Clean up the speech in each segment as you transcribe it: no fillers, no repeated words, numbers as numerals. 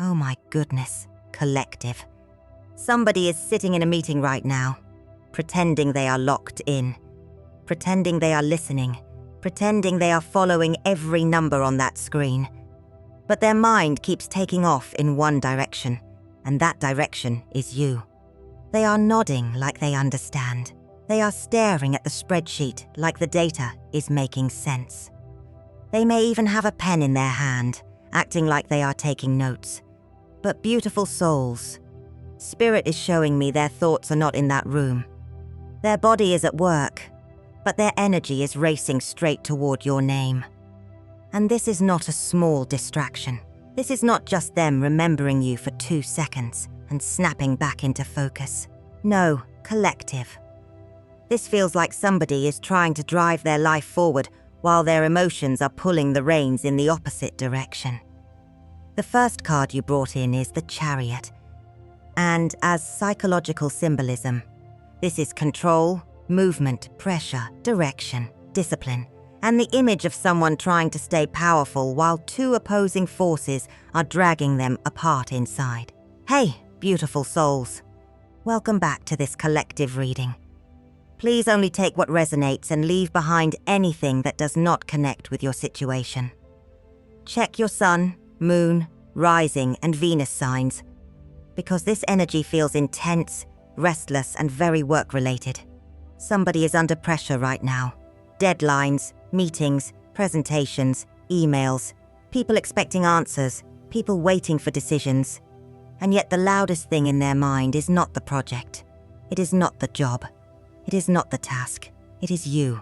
Oh my goodness, collective. Somebody is sitting in a meeting right now, pretending they are locked in, pretending they are listening, pretending they are following every number on that screen. But their mind keeps taking off in one direction, and that direction is you. They are nodding like they understand. They are staring at the spreadsheet like the data is making sense. They may even have a pen in their hand, acting like they are taking notes. But beautiful souls, Spirit is showing me their thoughts are not in that room. Their body is at work, but their energy is racing straight toward your name. And this is not a small distraction. This is not just them remembering you for 2 seconds and snapping back into focus. No, collective. This feels like somebody is trying to drive their life forward while their emotions are pulling the reins in the opposite direction. The first card you brought in is the Chariot. And as psychological symbolism, this is control, movement, pressure, direction, discipline, and the image of someone trying to stay powerful while 2 opposing forces are dragging them apart inside. Hey, beautiful souls. Welcome back to this collective reading. Please only take what resonates and leave behind anything that does not connect with your situation. Check your sun, moon, rising, and Venus signs, because this energy feels intense, restless, and very work-related. Somebody is under pressure right now. Deadlines, meetings, presentations, emails, people expecting answers, people waiting for decisions. And yet the loudest thing in their mind is not the project. It is not the job. It is not the task. It is you.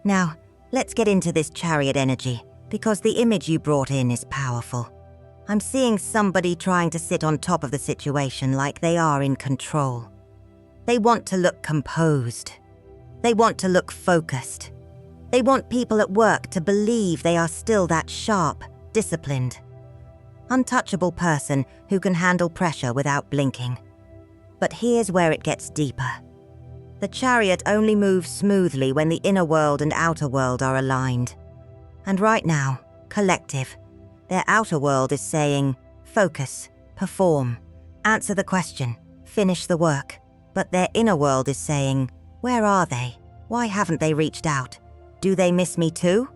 Now, let's get into this Chariot energy, because the image you brought in is powerful. I'm seeing somebody trying to sit on top of the situation like they are in control. They want to look composed. They want to look focused. They want people at work to believe they are still that sharp, disciplined, untouchable person who can handle pressure without blinking. But here's where it gets deeper. The Chariot only moves smoothly when the inner world and outer world are aligned. And right now, collective, their outer world is saying, focus, perform, answer the question, finish the work. But their inner world is saying, where are they? Why haven't they reached out? Do they miss me too?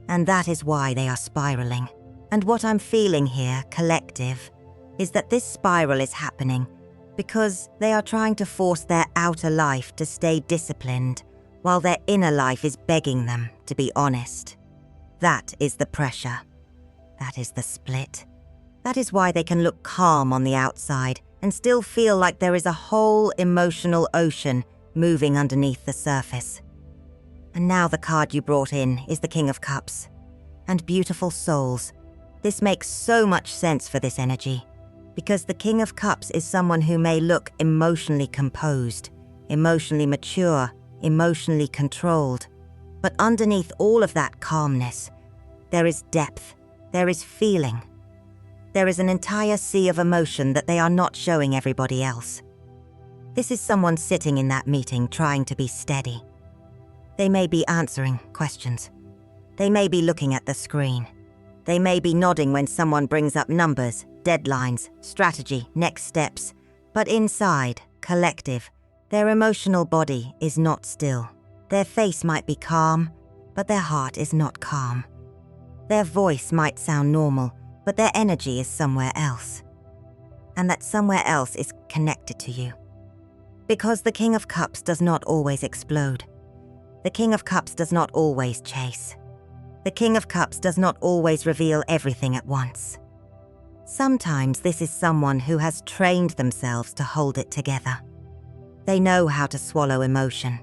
And that is why they are spiraling. And what I'm feeling here, collective, is that this spiral is happening because they are trying to force their outer life to stay disciplined while their inner life is begging them to be honest. That is the pressure. That is the split. That is why they can look calm on the outside and still feel like there is a whole emotional ocean moving underneath the surface. And now the card you brought in is the King of Cups. And beautiful souls, this makes so much sense for this energy, because the King of Cups is someone who may look emotionally composed, emotionally mature, emotionally controlled. But underneath all of that calmness, there is depth, there is feeling. There is an entire sea of emotion that they are not showing everybody else. This is someone sitting in that meeting trying to be steady. They may be answering questions. They may be looking at the screen. They may be nodding when someone brings up numbers, deadlines, strategy, next steps. But inside, collective, their emotional body is not still. Their face might be calm, but their heart is not calm. Their voice might sound normal, but their energy is somewhere else. And that somewhere else is connected to you. Because the King of Cups does not always explode. The King of Cups does not always chase. The King of Cups does not always reveal everything at once. Sometimes this is someone who has trained themselves to hold it together. They know how to swallow emotion.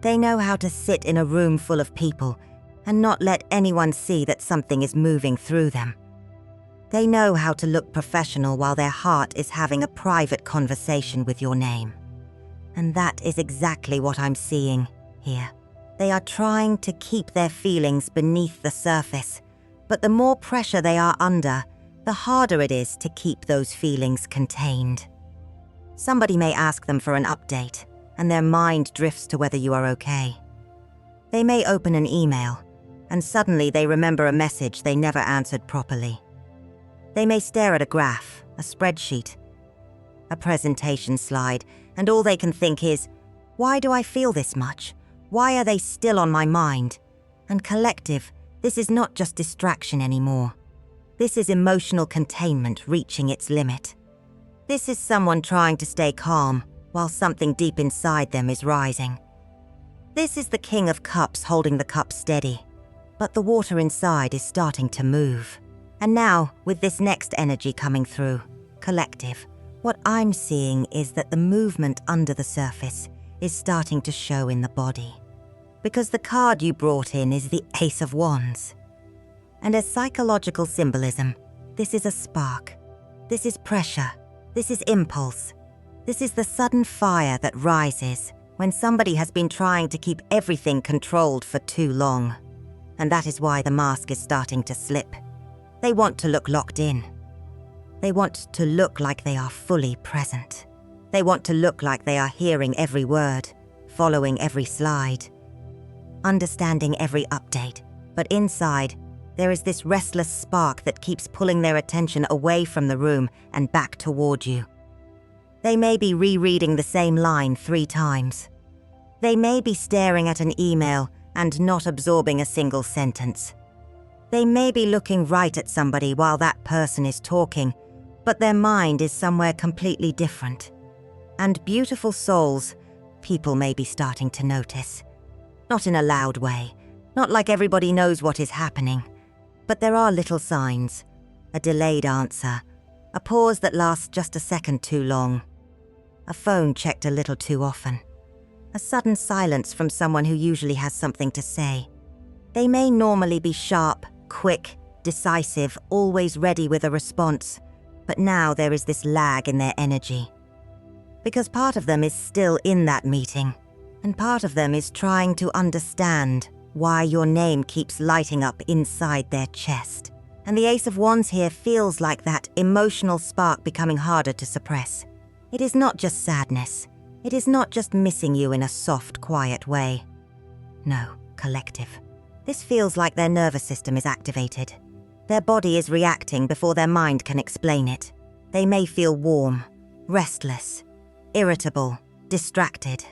They know how to sit in a room full of people and not let anyone see that something is moving through them. They know how to look professional while their heart is having a private conversation with your name. And that is exactly what I'm seeing here. They are trying to keep their feelings beneath the surface, but the more pressure they are under, the harder it is to keep those feelings contained. Somebody may ask them for an update, and their mind drifts to whether you are okay. They may open an email, and suddenly they remember a message they never answered properly. They may stare at a graph, a spreadsheet, a presentation slide, and all they can think is, why do I feel this much? Why are they still on my mind? And collective, this is not just distraction anymore. This is emotional containment reaching its limit. This is someone trying to stay calm while something deep inside them is rising. This is the King of Cups holding the cup steady, but the water inside is starting to move. And now, with this next energy coming through, collective, what I'm seeing is that the movement under the surface is starting to show in the body. Because the card you brought in is the Ace of Wands. And as psychological symbolism, this is a spark. This is pressure. This is impulse. This is the sudden fire that rises when somebody has been trying to keep everything controlled for too long. And that is why the mask is starting to slip. They want to look locked in. They want to look like they are fully present. They want to look like they are hearing every word, following every slide, understanding every update. But inside, there is this restless spark that keeps pulling their attention away from the room and back toward you. They may be rereading the same line 3 times. They may be staring at an email and not absorbing a single sentence. They may be looking right at somebody while that person is talking, but their mind is somewhere completely different. And beautiful souls, people may be starting to notice. Not in a loud way, not like everybody knows what is happening, but there are little signs, a delayed answer, a pause that lasts just a second too long, a phone checked a little too often, a sudden silence from someone who usually has something to say. They may normally be sharp, quick, decisive, always ready with a response, but now there is this lag in their energy. Because part of them is still in that meeting, and part of them is trying to understand why your name keeps lighting up inside their chest. And the Ace of Wands here feels like that emotional spark becoming harder to suppress. It is not just sadness. It is not just missing you in a soft, quiet way. No, collective. This feels like their nervous system is activated. Their body is reacting before their mind can explain it. They may feel warm, restless, irritable, distracted,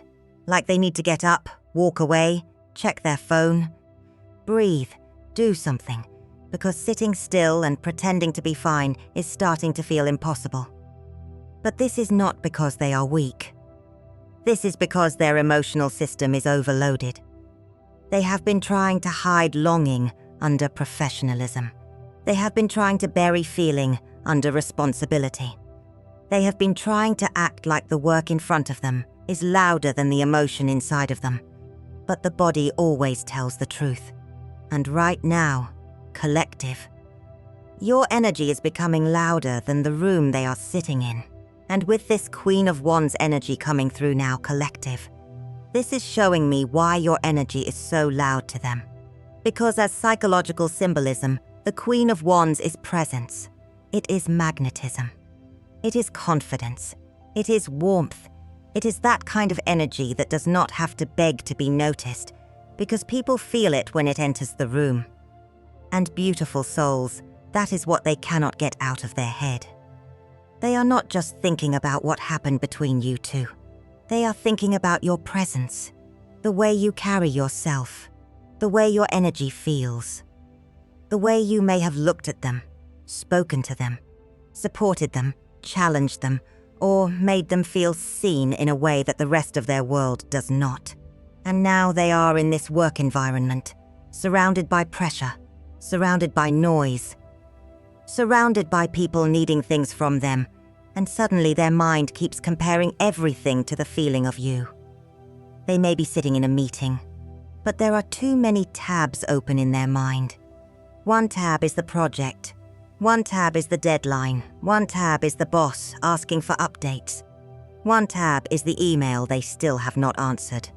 like they need to get up, walk away, check their phone. Breathe, do something, because sitting still and pretending to be fine is starting to feel impossible. But this is not because they are weak. This is because their emotional system is overloaded. They have been trying to hide longing under professionalism. They have been trying to bury feeling under responsibility. They have been trying to act like the work in front of them is louder than the emotion inside of them. But the body always tells the truth. And right now, collective, your energy is becoming louder than the room they are sitting in. And with this Queen of Wands energy coming through now, collective, this is showing me why your energy is so loud to them. Because as psychological symbolism, the Queen of Wands is presence. It is magnetism. It is confidence. It is warmth. It is that kind of energy that does not have to beg to be noticed, because people feel it when it enters the room. And beautiful souls, that is what they cannot get out of their head. They are not just thinking about what happened between you two. They are thinking about your presence, the way you carry yourself, the way your energy feels, the way you may have looked at them, spoken to them, supported them, challenged them, or made them feel seen in a way that the rest of their world does not. And now they are in this work environment, surrounded by pressure, surrounded by noise, surrounded by people needing things from them, and suddenly their mind keeps comparing everything to the feeling of you. They may be sitting in a meeting, but there are too many tabs open in their mind. One tab is the project. One tab is the deadline. One tab is the boss asking for updates. One tab is the email they still have not answered.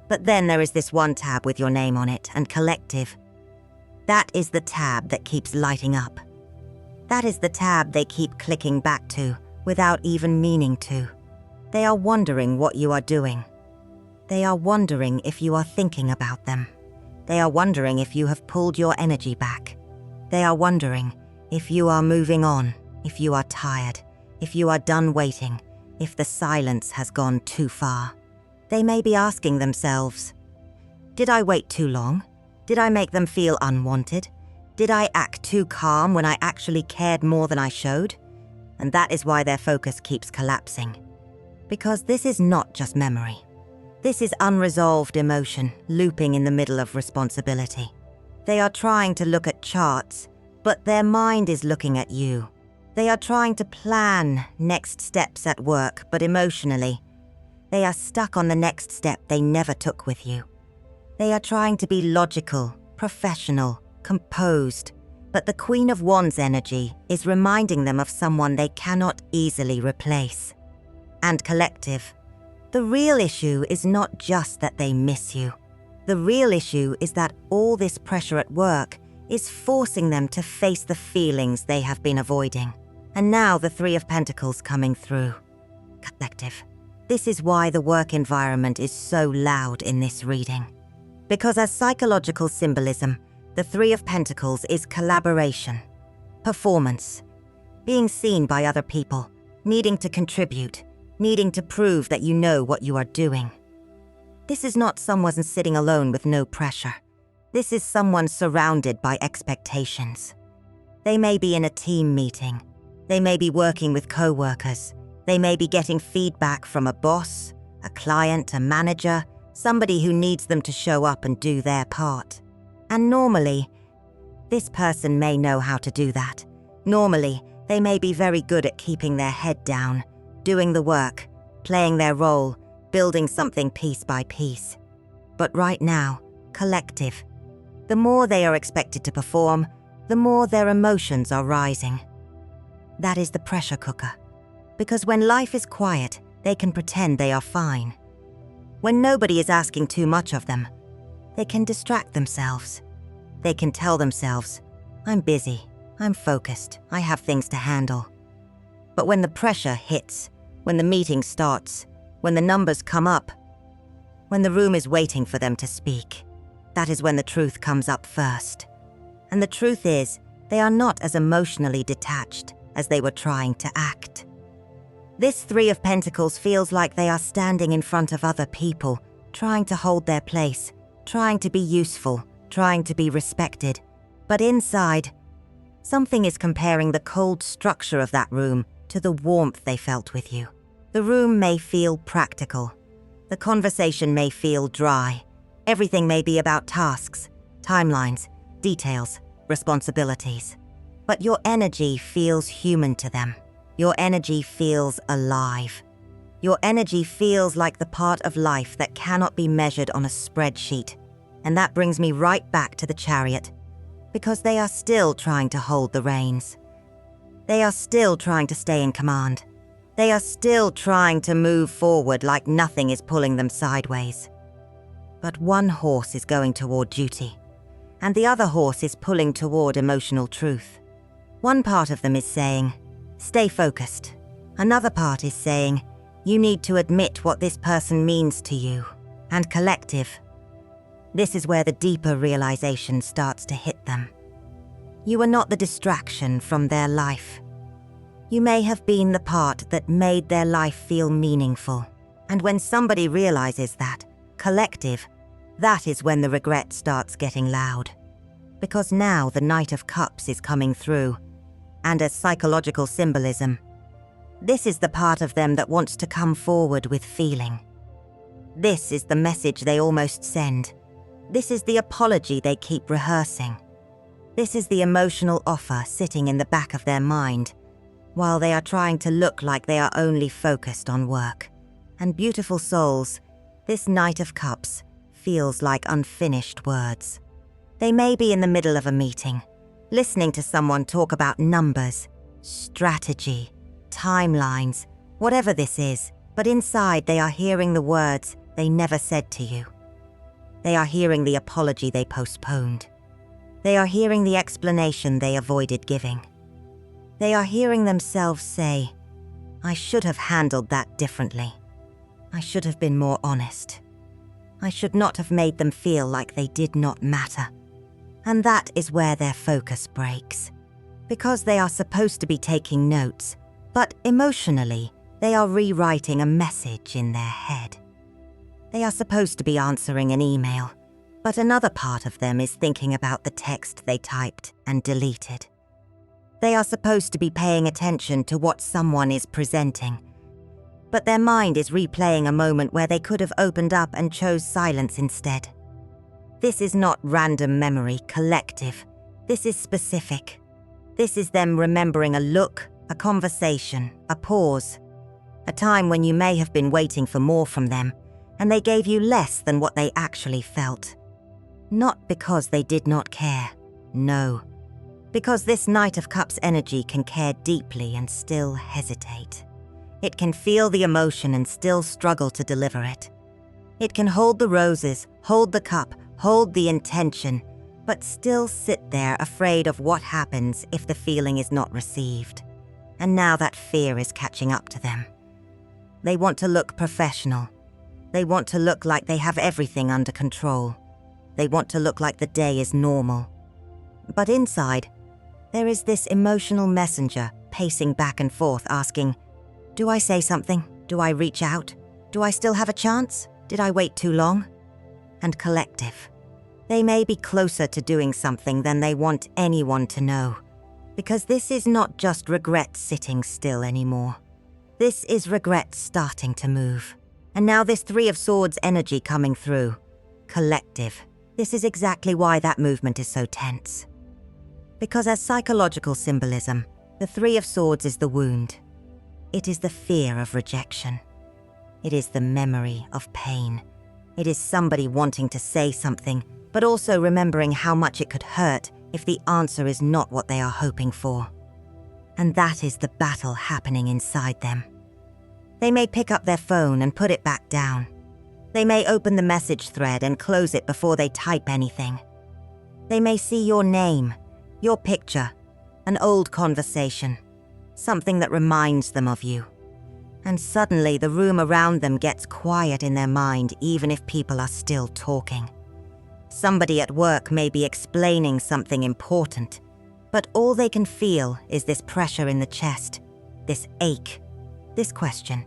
But then there is this one tab with your name on it, and collective. That is the tab that keeps lighting up. That is the tab they keep clicking back to without even meaning to. They are wondering what you are doing. They are wondering if you are thinking about them. They are wondering if you have pulled your energy back. They are wondering If you are moving on, if you are tired, if you are done waiting, if the silence has gone too far, they may be asking themselves, did I wait too long? Did I make them feel unwanted? Did I act too calm when I actually cared more than I showed? And that is why their focus keeps collapsing. Because this is not just memory. This is unresolved emotion looping in the middle of responsibility. They are trying to look at charts, but their mind is looking at you. They are trying to plan next steps at work, but emotionally, they are stuck on the next step they never took with you. They are trying to be logical, professional, composed, but the Queen of Wands energy is reminding them of someone they cannot easily replace. And collective, the real issue is not just that they miss you. The real issue is that all this pressure at work is forcing them to face the feelings they have been avoiding. And now the Three of Pentacles coming through. Collective. This is why the work environment is so loud in this reading. Because as psychological symbolism, the Three of Pentacles is collaboration, performance, being seen by other people, needing to contribute, needing to prove that you know what you are doing. This is not someone sitting alone with no pressure. This is someone surrounded by expectations. They may be in a team meeting. They may be working with co-workers. They may be getting feedback from a boss, a client, a manager, somebody who needs them to show up and do their part. And normally, this person may know how to do that. Normally, they may be very good at keeping their head down, doing the work, playing their role, building something piece by piece. But right now, collective, the more they are expected to perform, the more their emotions are rising. That is the pressure cooker. Because when life is quiet, they can pretend they are fine. When nobody is asking too much of them, they can distract themselves. They can tell themselves, I'm busy, I'm focused, I have things to handle. But when the pressure hits, when the meeting starts, when the numbers come up, when the room is waiting for them to speak, that is when the truth comes up first. And the truth is, they are not as emotionally detached as they were trying to act. This Three of Pentacles feels like they are standing in front of other people, trying to hold their place, trying to be useful, trying to be respected. But inside, something is comparing the cold structure of that room to the warmth they felt with you. The room may feel practical. The conversation may feel dry. Everything may be about tasks, timelines, details, responsibilities. But your energy feels human to them. Your energy feels alive. Your energy feels like the part of life that cannot be measured on a spreadsheet. And that brings me right back to the Chariot, because they are still trying to hold the reins. They are still trying to stay in command. They are still trying to move forward like nothing is pulling them sideways. But one horse is going toward duty, and the other horse is pulling toward emotional truth. One part of them is saying, stay focused. Another part is saying, you need to admit what this person means to you. And collective, this is where the deeper realization starts to hit them. You are not the distraction from their life. You may have been the part that made their life feel meaningful. And when somebody realizes that, collective, that is when the regret starts getting loud. Because now the Knight of Cups is coming through. And as psychological symbolism, this is the part of them that wants to come forward with feeling. This is the message they almost send. This is the apology they keep rehearsing. This is the emotional offer sitting in the back of their mind, while they are trying to look like they are only focused on work. And beautiful souls, this Knight of Cups feels like unfinished words. They may be in the middle of a meeting, listening to someone talk about numbers, strategy, timelines, whatever this is, but inside they are hearing the words they never said to you. They are hearing the apology they postponed. They are hearing the explanation they avoided giving. They are hearing themselves say, I should have handled that differently. I should have been more honest. I should not have made them feel like they did not matter. And that is where their focus breaks. because they are supposed to be taking notes, but emotionally, they are rewriting a message in their head. They are supposed to be answering an email, but another part of them is thinking about the text they typed and deleted. They are supposed to be paying attention to what someone is presenting, but their mind is replaying a moment where they could have opened up and chose silence instead. This is not random memory, collective. This is specific. This is them remembering a look, a conversation, a pause, a time when you may have been waiting for more from them, and they gave you less than what they actually felt. Not because they did not care, no. Because this Knight of Cups energy can care deeply and still hesitate. It can feel the emotion and still struggle to deliver it. It can hold the roses, hold the cup, hold the intention, but still sit there afraid of what happens if the feeling is not received. And now that fear is catching up to them. They want to look professional. They want to look like they have everything under control. They want to look like the day is normal. But inside, there is this emotional messenger pacing back and forth asking, do I say something? Do I reach out? Do I still have a chance? Did I wait too long? And collective. They may be closer to doing something than they want anyone to know. Because this is not just regret sitting still anymore. This is regret starting to move. And now this Three of Swords energy coming through. Collective. This is exactly why that movement is so tense. Because as psychological symbolism, the Three of Swords is the wound. It is the fear of rejection. It is the memory of pain. It is somebody wanting to say something, but also remembering how much it could hurt if the answer is not what they are hoping for. And that is the battle happening inside them. They may pick up their phone and put it back down. They may open the message thread and close it before they type anything. They may see your name, your picture, an old conversation, something that reminds them of you. And suddenly the room around them gets quiet in their mind even if people are still talking. Somebody at work may be explaining something important, but all they can feel is this pressure in the chest, this ache, this question.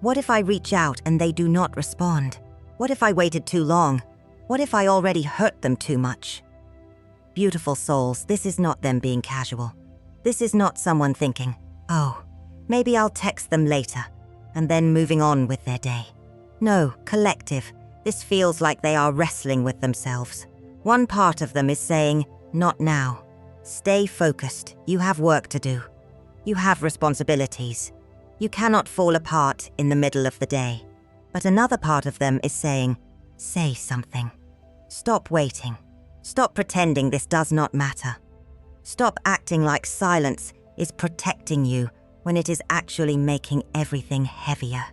What if I reach out and they do not respond? What if I waited too long? What if I already hurt them too much? Beautiful souls, this is not them being casual. This is not someone thinking, oh, maybe I'll text them later, and then moving on with their day. No, collective, this feels like they are wrestling with themselves. One part of them is saying, not now. Stay focused, you have work to do. You have responsibilities. You cannot fall apart in the middle of the day. But another part of them is saying, say something. Stop waiting. Stop pretending this does not matter. Stop acting like silence is protecting you when it is actually making everything heavier.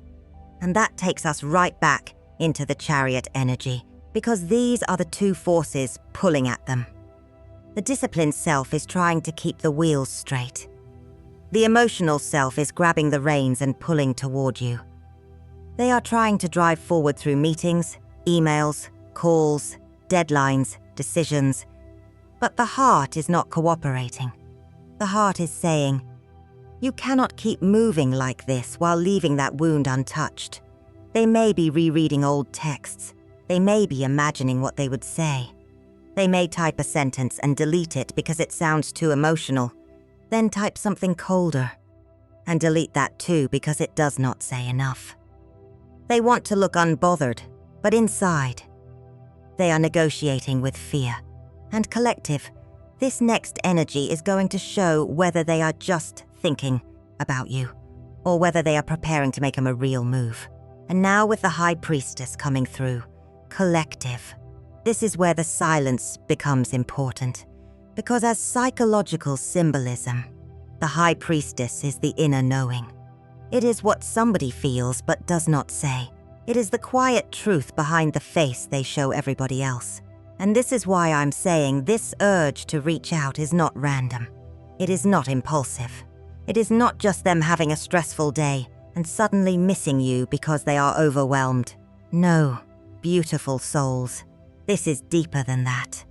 And that takes us right back into the Chariot energy, because these are the two forces pulling at them. The disciplined self is trying to keep the wheels straight. The emotional self is grabbing the reins and pulling toward you. They are trying to drive forward through meetings, emails, calls, deadlines, decisions. But the heart is not cooperating. The heart is saying, you cannot keep moving like this while leaving that wound untouched. They may be rereading old texts. They may be imagining what they would say. They may type a sentence and delete it because it sounds too emotional, then type something colder, and delete that too because it does not say enough. They want to look unbothered, but inside, they are negotiating with fear. And collective, this next energy is going to show whether they are just thinking about you, or whether they are preparing to make them a real move. And now with the High Priestess coming through, collective, this is where the silence becomes important. Because as psychological symbolism, the High Priestess is the inner knowing. It is what somebody feels but does not say. It is the quiet truth behind the face they show everybody else. And this is why I'm saying this urge to reach out is not random. It is not impulsive. It is not just them having a stressful day and suddenly missing you because they are overwhelmed. No, beautiful souls, this is deeper than that.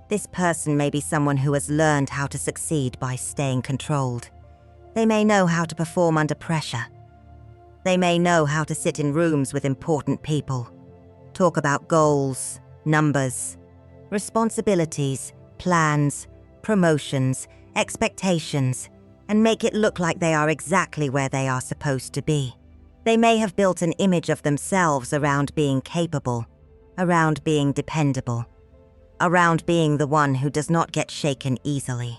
This person may be someone who has learned how to succeed by staying controlled. They may know how to perform under pressure. They may know how to sit in rooms with important people, talk about goals, numbers, responsibilities, plans, promotions, expectations, and make it look like they are exactly where they are supposed to be. They may have built an image of themselves around being capable, around being dependable, around being the one who does not get shaken easily.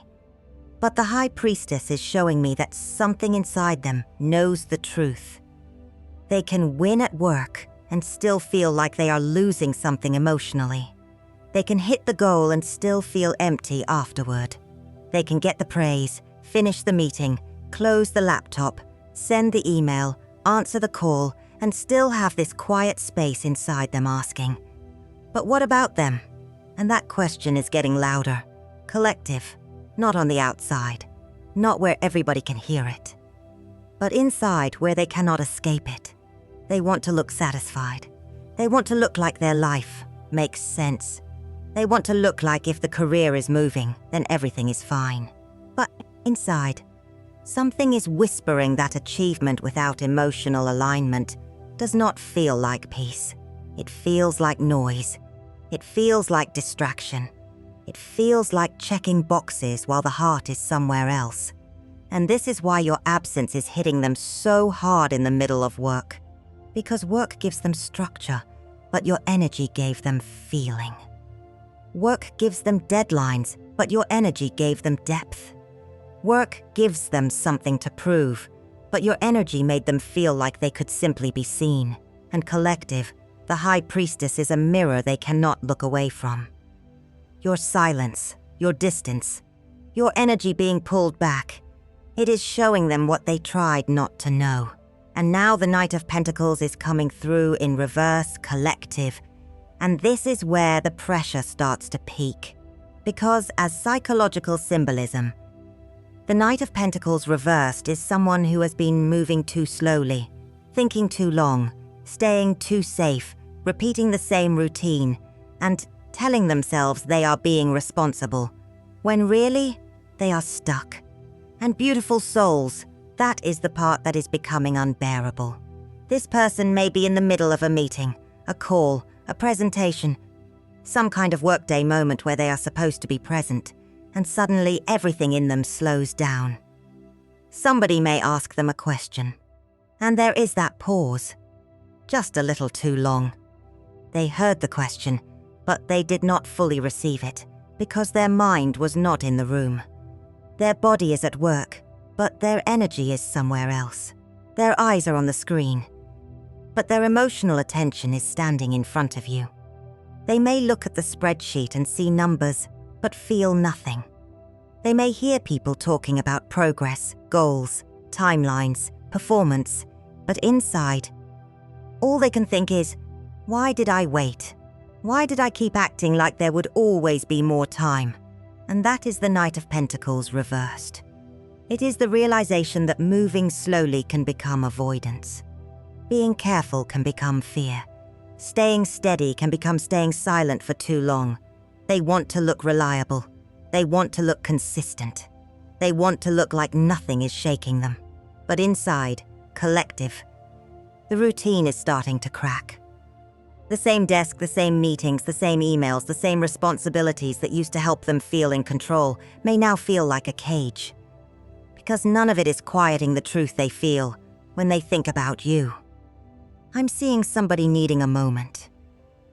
But the High Priestess is showing me that something inside them knows the truth. They can win at work and still feel like they are losing something emotionally. They can hit the goal and still feel empty afterward. They can get the praise, finish the meeting, close the laptop, send the email, answer the call, and still have this quiet space inside them asking, "But what about them?" And that question is getting louder, collective, not on the outside, not where everybody can hear it, but inside where they cannot escape it. They want to look satisfied. They want to look like their life makes sense. They want to look like if the career is moving, then everything is fine. But inside, something is whispering that achievement without emotional alignment does not feel like peace. It feels like noise. It feels like distraction. It feels like checking boxes while the heart is somewhere else. And this is why your absence is hitting them so hard in the middle of work. Because work gives them structure, but your energy gave them feeling. Work gives them deadlines, but your energy gave them depth. Work gives them something to prove, but your energy made them feel like they could simply be seen. And collective, the High Priestess is a mirror they cannot look away from. Your silence, your distance, your energy being pulled back, it is showing them what they tried not to know. And now the Knight of Pentacles is coming through in reverse, collective, and this is where the pressure starts to peak. Because as psychological symbolism, the Knight of Pentacles reversed is someone who has been moving too slowly, thinking too long, staying too safe, repeating the same routine, and telling themselves they are being responsible, when really, they are stuck. And beautiful souls, that is the part that is becoming unbearable. This person may be in the middle of a meeting, a call, a presentation, some kind of workday moment where they are supposed to be present, and suddenly everything in them slows down. Somebody may ask them a question, and there is that pause, just a little too long. They heard the question, but they did not fully receive it, because their mind was not in the room. Their body is at work, but their energy is somewhere else. Their eyes are on the screen, but their emotional attention is standing in front of you. They may look at the spreadsheet and see numbers, but feel nothing. They may hear people talking about progress, goals, timelines, performance, but inside, all they can think is, why did I wait? Why did I keep acting like there would always be more time? And that is the Knight of Pentacles reversed. It is the realization that moving slowly can become avoidance. Being careful can become fear. Staying steady can become staying silent for too long. They want to look reliable. They want to look consistent. They want to look like nothing is shaking them. But inside, collective, the routine is starting to crack. The same desk, the same meetings, the same emails, the same responsibilities that used to help them feel in control may now feel like a cage. Because none of it is quieting the truth they feel when they think about you. I'm seeing somebody needing a moment.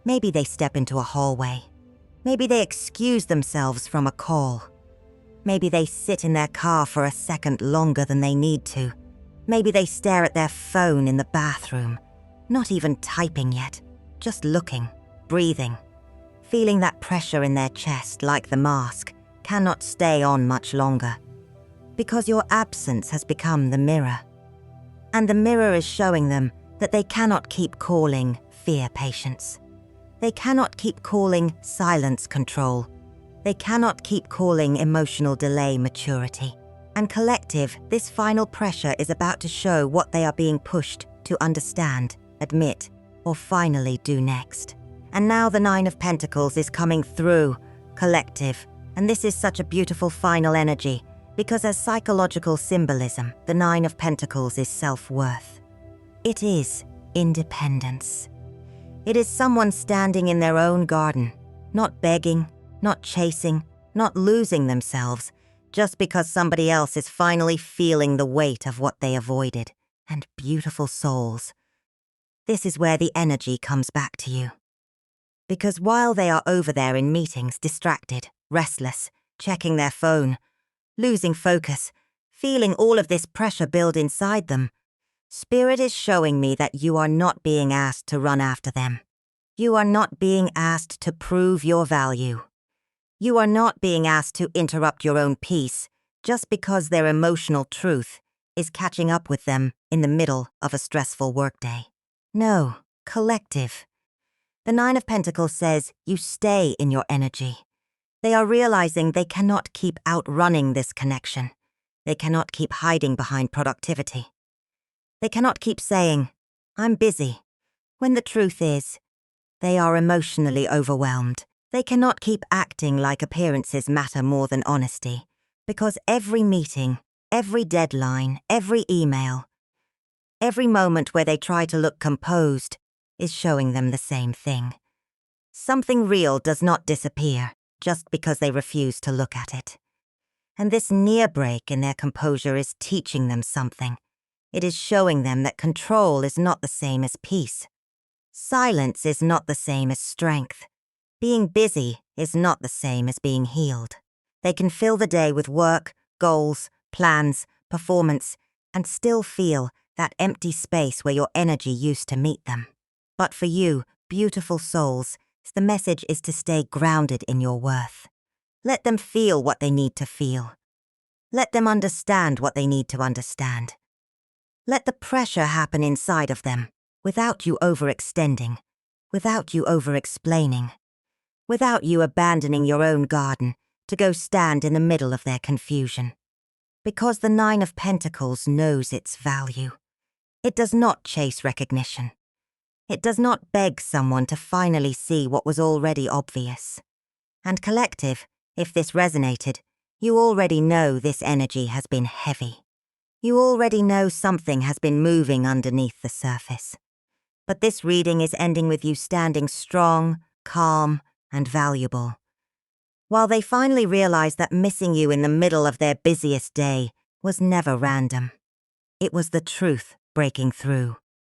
Maybe they step into a hallway. Maybe they excuse themselves from a call. Maybe they sit in their car for a second longer than they need to. Maybe they stare at their phone in the bathroom, not even typing yet, just looking, breathing, feeling that pressure in their chest like the mask cannot stay on much longer. Because your absence has become the mirror. And the mirror is showing them that they cannot keep calling fear patience. They cannot keep calling silence control. They cannot keep calling emotional delay maturity. And collective, this final pressure is about to show what they are being pushed to understand, admit, or finally do next. And now the Nine of Pentacles is coming through, Collective. And this is such a beautiful final energy, because as psychological symbolism, the Nine of Pentacles is self-worth. It is independence. It is someone standing in their own garden, not begging, not chasing, not losing themselves, just because somebody else is finally feeling the weight of what they avoided. And beautiful souls. This is where the energy comes back to you. Because while they are over there in meetings, distracted, restless, checking their phone, losing focus, feeling all of this pressure build inside them, Spirit is showing me that you are not being asked to run after them. You are not being asked to prove your value. You are not being asked to interrupt your own peace just because their emotional truth is catching up with them in the middle of a stressful workday. No, collective. The Nine of Pentacles says you stay in your energy. They are realizing they cannot keep outrunning this connection. They cannot keep hiding behind productivity. They cannot keep saying, "I'm busy," when the truth is, they are emotionally overwhelmed. They cannot keep acting like appearances matter more than honesty, because every meeting, every deadline, every email, every moment where they try to look composed is showing them the same thing. Something real does not disappear just because they refuse to look at it. And this near break in their composure is teaching them something. It is showing them that control is not the same as peace. Silence is not the same as strength. Being busy is not the same as being healed. They can fill the day with work, goals, plans, performance, and still feel that empty space where your energy used to meet them. But for you, beautiful souls, the message is to stay grounded in your worth. Let them feel what they need to feel. Let them understand what they need to understand. Let the pressure happen inside of them, without you overextending, without you over-explaining, without you abandoning your own garden to go stand in the middle of their confusion. Because the Nine of Pentacles knows its value. It does not chase recognition. It does not beg someone to finally see what was already obvious. And collective, if this resonated, you already know this energy has been heavy. You already know something has been moving underneath the surface. But this reading is ending with you standing strong, calm, and valuable. While they finally realize that missing you in the middle of their busiest day was never random. It was the truth breaking through.